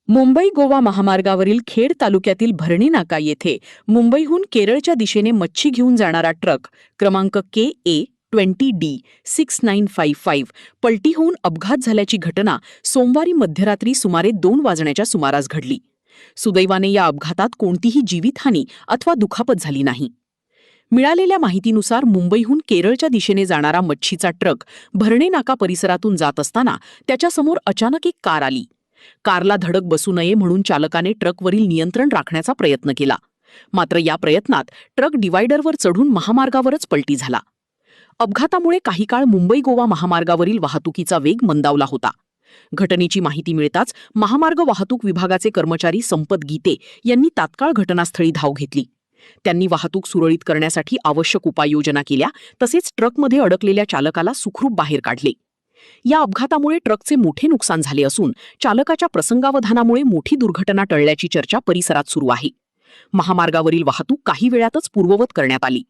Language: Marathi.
मुंबई गोवा महामार्गावरील खेड तालुक्यातील भरणी नाका येथे मुंबईहून केरळच्या दिशेने मच्छी घेऊन जाणारा ट्रक क्रमांक KA20D6955 पलटी होऊन अपघात झाल्याची घटना सोमवारी मध्यरात्री सुमारे 2 वाजण्याच्या सुमारास घडली. सुदैवाने या अपघातात कोणतीही जीवितहानी अथवा दुखापत झाली नाही. मिळालेल्या माहितीनुसार मुंबईहून केरळच्या दिशेने जाणारा मच्छीचा ट्रक भरणे नाका परिसरातून जात असताना त्याच्यासमोर अचानक एक कार आली. कारला धडक बसू नये म्हणून चालकाने ट्रकवरील नियंत्रण राखण्याचा प्रयत्न केला. मात्र या प्रयत्नात ट्रक डिवायडरवर चढून महामार्गावरच पलटी झाला. अपघातामुळे काही काळ मुंबई गोवा महामार्गावरील वाहतुकीचा वेग मंदावला होता. घटनेची माहिती मिळताच महामार्ग वाहतूक विभागाचे कर्मचारी संपत गीते यांनी तात्काळ घटनास्थळी धाव घेतली. त्यांनी वाहतूक सुरळीत करण्यासाठी आवश्यक उपाययोजना केल्या, तसेच ट्रकमध्ये अडकलेल्या चालकाला सुखरूप बाहेर काढले. या अपघातामुळे ट्रकचे मोठे नुकसान झाले असून चालकाच्या प्रसंगावधानामुळे मोठी दुर्घटना टळल्याची चर्चा परिसरात सुरू आहे. महामार्गावरील वाहतूक काही वेळातच पूर्ववत करण्यात आली.